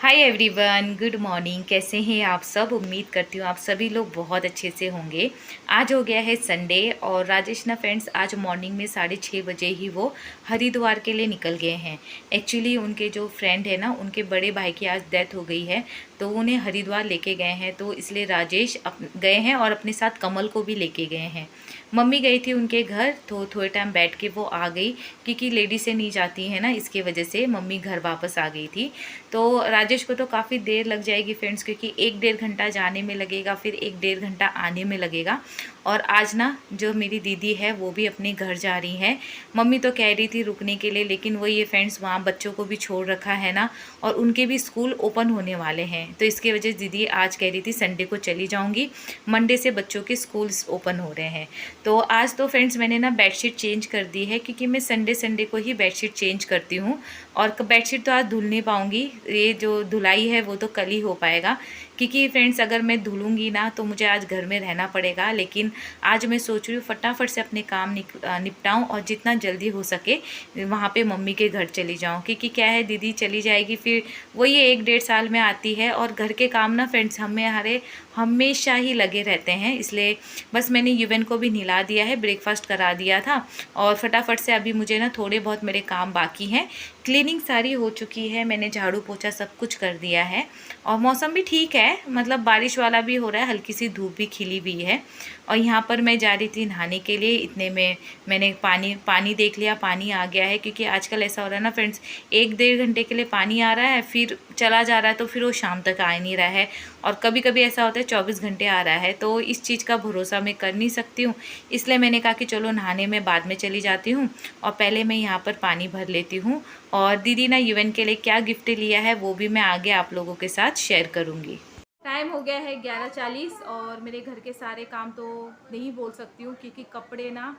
Hi everyone, good morning. कैसे हैं आप सब? उम्मीद करती हूँ आप सभी लोग बहुत अच्छे से होंगे। आज हो गया है संडे और राजेश ना फ्रेंड्स आज मॉर्निंग में 6:30 बजे ही वो हरिद्वार के लिए निकल गए हैं। एक्चुअली उनके जो फ्रेंड है ना, उनके बड़े भाई की आज डेथ हो गई है, तो उन्हें हरिद्वार लेके गए हैं। तो इसलिए राजेश गए हैं और अपने साथ कमल को भी लेके गए हैं। मम्मी गई थी उनके घर, तो थोड़े टाइम बैठ के वो आ गई, क्योंकि लेडी से नहीं जाती है ना, इसके वजह से मम्मी घर वापस आ गई थी। तो राजेश को तो काफ़ी देर लग जाएगी फ्रेंड्स, क्योंकि 1-1.5 घंटा जाने में लगेगा, फिर 1-1.5 घंटा आने में लगेगा। और आज ना जो मेरी दीदी है वो भी अपने घर जा रही है। मम्मी तो कह रही थी रुकने के लिए, लेकिन वो ये फ्रेंड्स वहाँ बच्चों को भी छोड़ रखा है ना, और उनके भी स्कूल ओपन होने वाले हैं, तो इसकी वजह से दीदी आज कह रही थी संडे को चली जाऊँगी, मंडे से बच्चों के स्कूल्स ओपन हो रहे हैं। तो आज तो फ्रेंड्स मैंने ना बेडशीट चेंज कर दी है, क्योंकि मैं संडे संडे को ही बेडशीट चेंज करती हूँ। और बेडशीट तो आज धुल नहीं पाऊँगी, ये जो धुलाई है वो तो कल ही हो पाएगा, क्योंकि फ्रेंड्स अगर मैं धुलूँगी ना तो मुझे आज घर में रहना पड़ेगा। लेकिन आज मैं सोच रही हूँ फटाफट से अपने काम निपटाऊँ और जितना जल्दी हो सके वहाँ पे मम्मी के घर चली जाऊँ, क्योंकि क्या है दीदी चली जाएगी, फिर वो ये 1-1.5 साल में आती है, और घर के काम ना फ्रेंड्स हमारे हमेशा ही लगे रहते हैं। इसलिए बस मैंने युवन को भी नहला दिया है, ब्रेकफास्ट करा दिया था, और फटाफट से अभी मुझे ना थोड़े बहुत मेरे काम बाकी हैं। क्लीनिंग सारी हो चुकी है, मैंने झाड़ू पोछा सब कुछ कर दिया है, और मौसम भी ठीक है, मतलब बारिश वाला भी हो रहा है, हल्की सी धूप भी खिली हुई है। और यहाँ पर मैं जा रही थी नहाने के लिए, इतने में मैंने पानी देख लिया, पानी आ गया है। क्योंकि आजकल ऐसा हो रहा है ना फ्रेंड्स, 1-1.5 घंटे के लिए पानी आ रहा है, फिर चला जा रहा है, तो फिर वो शाम तक आ नहीं रहा है। और कभी कभी ऐसा होता है 24 घंटे आ रहा है, तो इस चीज़ का भरोसा मैं कर नहीं सकती हूँ। इसलिए मैंने कहा कि चलो नहाने में बाद में चली जाती हूँ, और पहले मैं यहाँ पर पानी भर लेती हूँ। और दीदी ना युवन के लिए क्या गिफ्ट लिया है वो भी मैं आगे आप लोगों के साथ शेयर करूँगी। टाइम हो गया है 11:40, और मेरे घर के सारे काम तो नहीं बोल सकती हूँ, क्योंकि कपड़े ना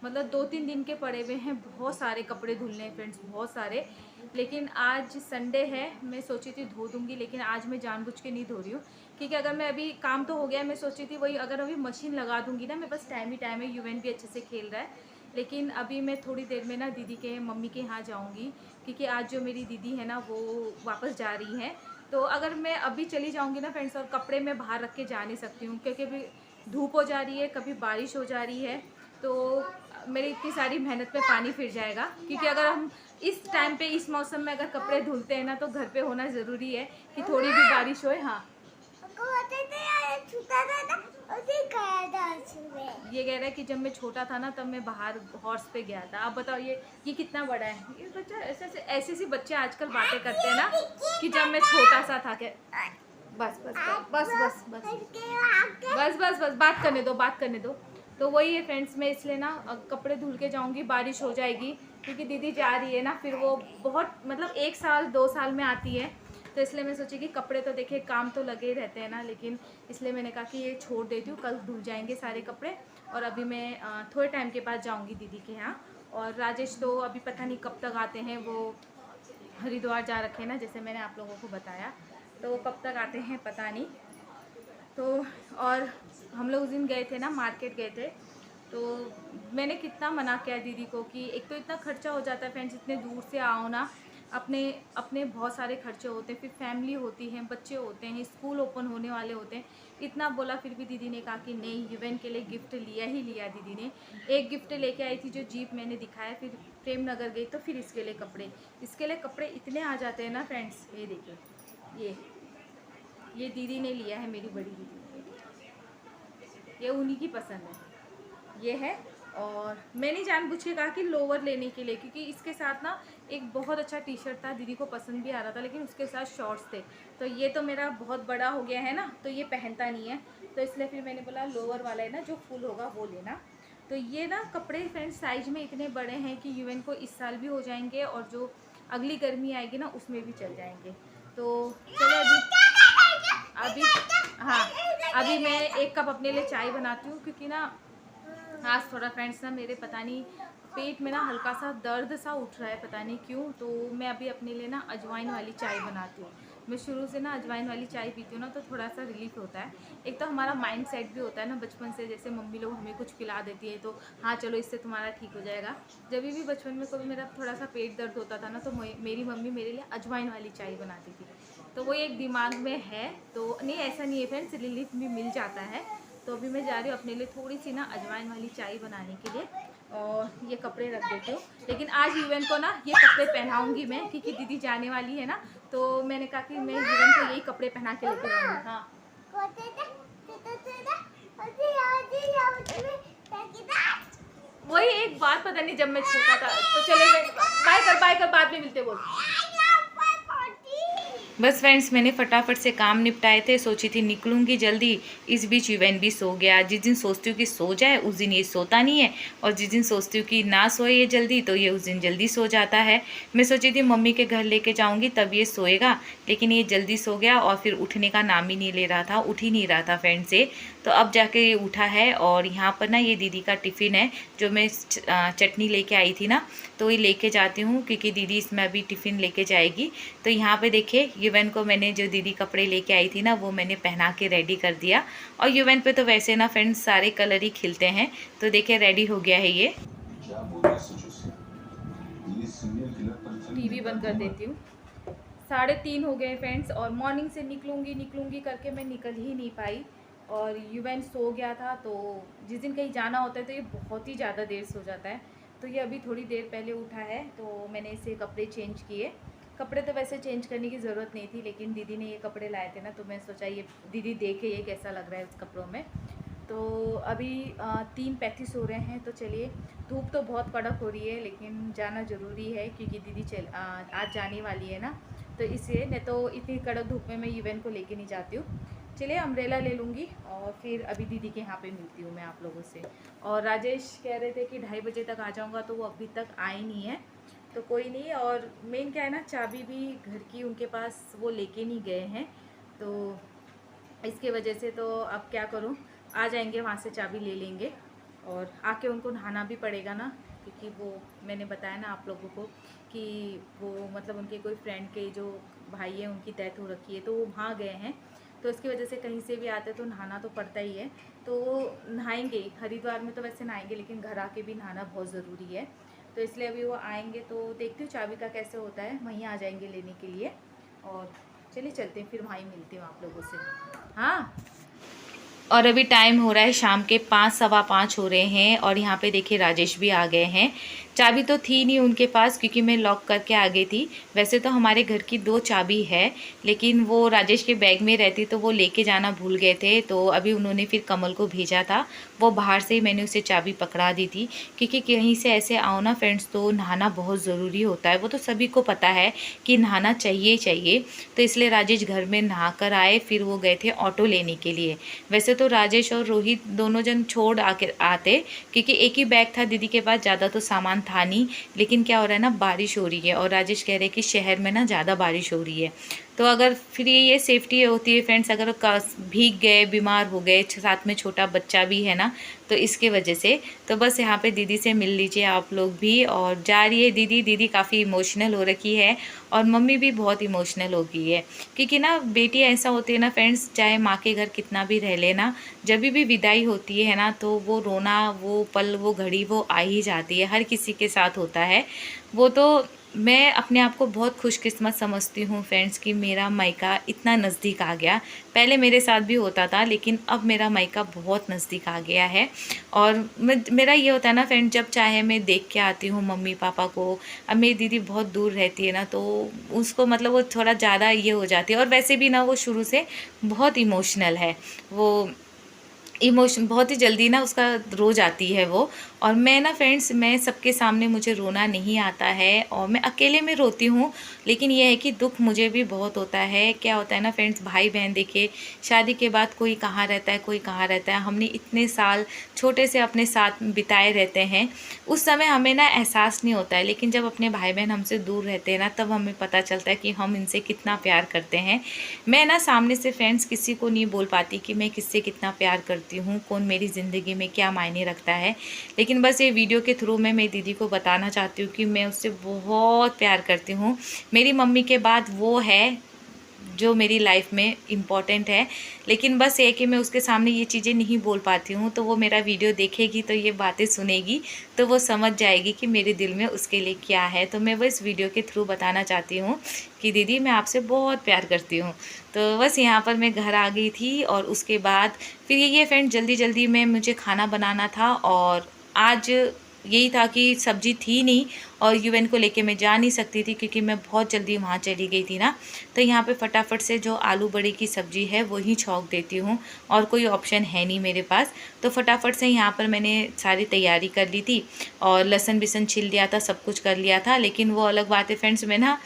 मतलब 2-3 दिन के पड़े हुए हैं, बहुत सारे कपड़े धुलने हैं फ्रेंड्स, बहुत सारे। लेकिन आज संडे है, मैं सोची थी धो दूँगी, लेकिन आज मैं जानबूझ के नहीं धो रही हूँ, क्योंकि अगर मैं अभी काम तो हो गया, मैं सोची थी वही अगर अभी मशीन लगा दूँगी ना, मैं बस टाइम ही टाइम है, युवन भी अच्छे से खेल रहा है। लेकिन अभी मैं थोड़ी देर में ना दीदी के मम्मी के यहाँ जाऊँगी, क्योंकि आज जो मेरी दीदी है ना वो वापस जा रही हैं। तो अगर मैं अभी चली जाऊँगी ना फ्रेंड्स, और कपड़े मैं बाहर रख के जा नहीं सकती हूँ, क्योंकि अभी धूप हो जा रही है, कभी बारिश हो जा रही है, तो मेरी इतनी सारी मेहनत पे पानी फिर जाएगा। क्योंकि अगर हम इस टाइम पे इस मौसम में अगर कपड़े धुलते हैं ना, तो घर पे होना ज़रूरी है कि थोड़ी भी बारिश होए। हाँ, ये कह रहा है कि जब मैं छोटा था ना तब मैं बाहर हॉर्स पे गया था। आप बताओ ये कितना बड़ा है ये बच्चा। ऐसे सी बच्चे आजकल बातें करते हैं ना कि जब मैं छोटा सा था। क्या बस बस बस बस बस बस बस बस बात करने दो, बात करने दो। तो वही है फ्रेंड्स, मैं इसलिए ना कपड़े धुल के जाऊंगी, बारिश हो जाएगी, क्योंकि दीदी जा रही है ना, फिर वो बहुत मतलब 1 साल 2 साल में आती है। तो इसलिए मैं सोची कि कपड़े तो देखिए काम तो लगे ही रहते हैं ना, लेकिन इसलिए मैंने कहा कि ये छोड़ देती हूँ, कल धुल जाएंगे सारे कपड़े। और अभी मैं थोड़े टाइम के बाद जाऊँगी दीदी के यहाँ। और राजेश तो अभी पता नहीं कब तक आते हैं, वो हरिद्वार जा रखे हैं ना, जैसे मैंने आप लोगों को बताया, तो वो कब तक आते हैं पता नहीं। तो और हम लोग उस दिन गए थे ना, मार्केट गए थे, तो मैंने कितना मना किया दीदी को कि एक तो इतना खर्चा हो जाता है फ्रेंड्स, इतने दूर से आओ ना, अपने अपने बहुत सारे खर्चे होते हैं, फिर फैमिली होती है, बच्चे होते हैं, स्कूल ओपन होने वाले होते हैं। इतना बोला, फिर भी दीदी ने कहा कि नहीं, युवन के लिए गिफ्ट लिया ही लिया। दीदी ने एक गिफ्ट लेके आई थी, जो जीप मैंने दिखाया, फिर प्रेम नगर गई तो फिर इसके लिए कपड़े इतने आ जाते हैं ना फ्रेंड्स। ये देखिए, ये दीदी ने लिया है, मेरी बड़ी दीदी, ये उन्हीं की पसंद है, ये है। और मैंने जानबूझ के कहा कि लोअर लेने के लिए, क्योंकि इसके साथ ना एक बहुत अच्छा टी शर्ट था, दीदी को पसंद भी आ रहा था, लेकिन उसके साथ शॉर्ट्स थे। तो ये तो मेरा बहुत बड़ा हो गया है ना, तो ये पहनता नहीं है, तो इसलिए फिर मैंने बोला लोअर वाला है ना जो फुल होगा वो लेना। तो ये ना कपड़े फ्रेंड्स साइज में इतने बड़े हैं कि यूएन को इस साल भी हो जाएंगे, और जो अगली गर्मी आएगी ना उसमें भी चल जाएंगे। तो चलो अभी हाँ, अभी मैं 1 कप अपने लिए चाय बनाती हूँ, क्योंकि ना आज थोड़ा फ्रेंड्स ना मेरे पता नहीं पेट में ना हल्का सा दर्द सा उठ रहा है, पता नहीं क्यों। तो मैं अभी अपने लिए ना अजवाइन वाली चाय बनाती हूँ। मैं शुरू से ना अजवाइन वाली चाय पीती हूँ ना, तो थोड़ा सा रिलीफ होता है। एक तो हमारा माइंड सेट भी होता है ना बचपन से, जैसे मम्मी लोग हमें कुछ पिला देती है तो हाँ चलो इससे तुम्हारा ठीक हो जाएगा। जब भी बचपन में कभी मेरा थोड़ा सा पेट दर्द होता था ना, तो मेरी मम्मी मेरे लिए अजवाइन वाली चाय बनाती थी। तो वो एक दिमाग में है। तो नहीं, ऐसा नहीं है फ्रेंड्स, रिलीफ भी मिल जाता है। तो अभी मैं जा रही हूँ अपने लिए थोड़ी सी ना अजवाइन वाली चाय बनाने के लिए, और ये कपड़े रख देती हूँ। लेकिन आज यूवन को ना ये कपड़े पहनाऊंगी मैं, क्योंकि दीदी जाने वाली है ना, तो मैंने कहा कि मैं यूवन को यही कपड़े पहना के लेके जाऊँगी। हाँ, वही एक बात, पता नहीं जब मैं छोटा था तो चले गए। बाय कर, बाद में मिलते बोल। बस फ्रेंड्स, मैंने फटाफट से काम निपटाए थे, सोची थी निकलूंगी जल्दी। इस बीच यूवन भी सो गया। जिस दिन सोचती हूँ कि सो जाए उस दिन ये सोता नहीं है, और जिस दिन सोचती हूँ कि ना सोए ये जल्दी तो ये उस दिन जल्दी सो जाता है। मैं सोची थी मम्मी के घर लेके जाऊँगी तब ये सोएगा, लेकिन ये जल्दी सो गया और फिर उठने का नाम ही नहीं ले रहा था, उठ ही नहीं रहा था फ्रेंड्स से। तो अब जाके ये उठा है। और यहाँ पर ना ये दीदी का टिफ़िन है, जो मैं चटनी लेके आई थी ना, तो ये लेके जाती हूँ क्योंकि दीदी इसमें अभी टिफ़िन लेके जाएगी। तो यहाँ पे देखिए यूवन को मैंने जो दीदी कपड़े लेके आई थी ना, वो मैंने पहना के रेडी कर दिया। और यूवन पे तो वैसे ना फ्रेंड्स सारे कलर ही खिलते हैं। तो देखिए रेडी हो गया है ये। टीवी बंद कर देती हूँ। 3:30 हो गए फ्रेंड्स, और मॉर्निंग से निकलूँगी करके मैं निकल ही नहीं पाई। और यूवन सो गया था, तो जिस दिन कहीं जाना होता है तो ये बहुत ही ज़्यादा देर सो जाता है। तो ये अभी थोड़ी देर पहले उठा है, तो मैंने इसे कपड़े चेंज किए। कपड़े तो वैसे चेंज करने की ज़रूरत नहीं थी, लेकिन दीदी ने ये कपड़े लाए थे ना, तो मैं सोचा ये दीदी देखे ये कैसा लग रहा है इस कपड़ों में। तो अभी 3:35 हो रहे हैं। तो चलिए, धूप तो बहुत कड़क हो रही है, लेकिन जाना ज़रूरी है क्योंकि दीदी आज जाने वाली है ना, तो इसलिए। नहीं तो इतनी कड़क धूप में मैं यूवन को लेके नहीं जाती हूँ। चलिए अम्ब्रेला ले लूँगी, और फिर अभी दीदी के यहाँ पे मिलती हूँ मैं आप लोगों से। और राजेश कह रहे थे कि 2:30 बजे तक आ जाऊँगा, तो वो अभी तक आए नहीं है। तो कोई नहीं। और मेन क्या है ना, चाबी भी घर की उनके पास वो लेके नहीं गए हैं, तो इसके वजह से तो अब क्या करूँ, आ जाएंगे वहाँ से चाबी ले लेंगे। और आके उनको नहाना भी पड़ेगा ना, क्योंकि वो मैंने बताया ना आप लोगों को कि वो मतलब उनके कोई फ्रेंड के जो भाई है उनकी डेथ हो रखी है, तो वो वहाँ गए हैं। तो इसकी वजह से कहीं से भी आते तो नहाना तो पड़ता ही है। तो नहाएंगे, हरिद्वार में तो वैसे नहाएंगे, लेकिन घर आके भी नहाना बहुत ज़रूरी है। तो इसलिए अभी वो आएंगे, तो देखती हूँ चाबी का कैसे होता है, वहीं आ जाएंगे लेने के लिए। और चलिए चलते हैं, फिर वहीं मिलती हूँ आप लोगों से। हाँ, और अभी टाइम हो रहा है शाम के 5, सवा 5 हो रहे हैं। और यहाँ पे देखिए राजेश भी आ गए हैं। चाबी तो थी नहीं उनके पास, क्योंकि मैं लॉक करके आ गई थी। वैसे तो हमारे घर की 2 चाबी है, लेकिन वो राजेश के बैग में रहती तो वो लेके जाना भूल गए थे। तो अभी उन्होंने फिर कमल को भेजा था, वो बाहर से ही मैंने उसे चाबी पकड़ा दी थी, क्योंकि कहीं से ऐसे आओ ना फ्रेंड्स, तो नहाना बहुत ज़रूरी होता है। वो तो सभी को पता है कि नहाना चाहिए। तो इसलिए राजेश घर में नहा कर आए, फिर वो गए थे ऑटो लेने के लिए। वैसे तो राजेश और रोहित दोनों जन छोड़ आते, क्योंकि एक ही बैग था दीदी के पास, ज़्यादा तो सामान था नहीं। लेकिन क्या हो रहा है ना, बारिश हो रही है, और राजेश कह रहे हैं कि शहर में ना ज़्यादा बारिश हो रही है। तो अगर फिर ये सेफ्टी होती है फ्रेंड्स, अगर भीग गए, बीमार हो गए, साथ में छोटा बच्चा भी है ना, तो इसके वजह से। तो बस यहाँ पे दीदी से मिल लीजिए आप लोग भी। और जा रही है दीदी काफ़ी इमोशनल हो रखी है, और मम्मी भी बहुत इमोशनल हो गई है, क्योंकि ना बेटी ऐसा होती है ना फ्रेंड्स, चाहे माँ के घर कितना भी रह लेना, जब भी विदाई होती है ना, तो वो रोना, वो पल, वो घड़ी वो आ ही जाती है। हर किसी के साथ होता है वो। तो मैं अपने आप को बहुत खुशकिस्मत समझती हूँ फ्रेंड्स कि मेरा मायका इतना नज़दीक आ गया। पहले मेरे साथ भी होता था, लेकिन अब मेरा मायका बहुत नज़दीक आ गया है। और मेरा ये होता है ना फ्रेंड, जब चाहे मैं देख के आती हूँ मम्मी पापा को। अब मेरी दीदी बहुत दूर रहती है ना, तो उसको मतलब वो थोड़ा ज़्यादा ये हो जाती है। और वैसे भी ना वो शुरू से बहुत इमोशनल है, वो इमोशन बहुत ही जल्दी ना उसका रो जाती है वो। और मैं ना फ्रेंड्स, मैं सबके सामने मुझे रोना नहीं आता है, और मैं अकेले में रोती हूँ। लेकिन ये है कि दुख मुझे भी बहुत होता है। क्या होता है ना फ्रेंड्स, भाई बहन देखिए, शादी के बाद कोई कहाँ रहता है, कोई कहाँ रहता है। हमने इतने साल छोटे से अपने साथ बिताए रहते हैं, उस समय हमें ना एहसास नहीं होता है। लेकिन जब अपने भाई बहन हमसे दूर रहते हैं ना, तब हमें पता चलता है कि हम इनसे कितना प्यार करते हैं। मैं ना सामने से फ्रेंड्स किसी को नहीं बोल पाती कि मैं किससे कितना प्यार करती हूँ, कौन मेरी ज़िंदगी में क्या मायने रखता है। लेकिन बस ये वीडियो के थ्रू मैं मेरी दीदी को बताना चाहती हूँ कि मैं उससे बहुत प्यार करती हूँ। मेरी मम्मी के बाद वो है जो मेरी लाइफ में इम्पॉर्टेंट है। लेकिन बस ये कि मैं उसके सामने ये चीज़ें नहीं बोल पाती हूँ, तो वो मेरा वीडियो देखेगी तो ये बातें सुनेगी, तो वो समझ जाएगी कि मेरे दिल में उसके लिए क्या है। तो मैं वो इस वीडियो के थ्रू बताना चाहती हूँ कि दीदी मैं आपसे बहुत प्यार करती हूँ। तो बस यहाँ पर मैं घर आ गई थी और उसके बाद फिर ये फ्रेंड जल्दी जल्दी में मुझे खाना बनाना था। और आज यही था कि सब्ज़ी थी नहीं और यूएन को लेके मैं जा नहीं सकती थी क्योंकि मैं बहुत जल्दी वहाँ चली गई थी ना। तो यहाँ पे फटाफट से जो आलू बड़ी की सब्ज़ी है वही छौंक देती हूँ और कोई ऑप्शन है नहीं मेरे पास। तो फटाफट से यहाँ पर मैंने सारी तैयारी कर ली थी और लहसुन बिसन छिल लिया था, सब कुछ कर लिया था। लेकिन वो अलग बात है फ्रेंड्स, मैं ना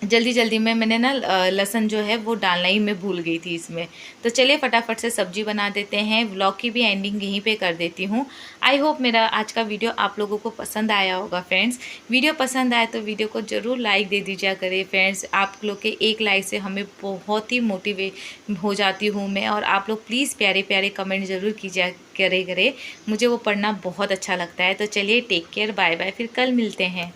जल्दी जल्दी में मैंने ना लहसुन जो है वो डालना ही मैं भूल गई थी इसमें। तो चलिए फटाफट से सब्जी बना देते हैं। व्लॉग की भी एंडिंग यहीं पे कर देती हूँ। आई होप मेरा आज का वीडियो आप लोगों को पसंद आया होगा फ्रेंड्स। वीडियो पसंद आए तो वीडियो को ज़रूर लाइक दे दीजिए करें फ्रेंड्स। आप लोग के एक लाइक से हमें बहुत ही मोटिवेट हो जाती हूँ मैं। और आप लोग प्लीज़ प्यारे प्यारे कमेंट ज़रूर कीजिए करे मुझे वो पढ़ना बहुत अच्छा लगता है। तो चलिए टेक केयर, बाय बाय, फिर कल मिलते हैं।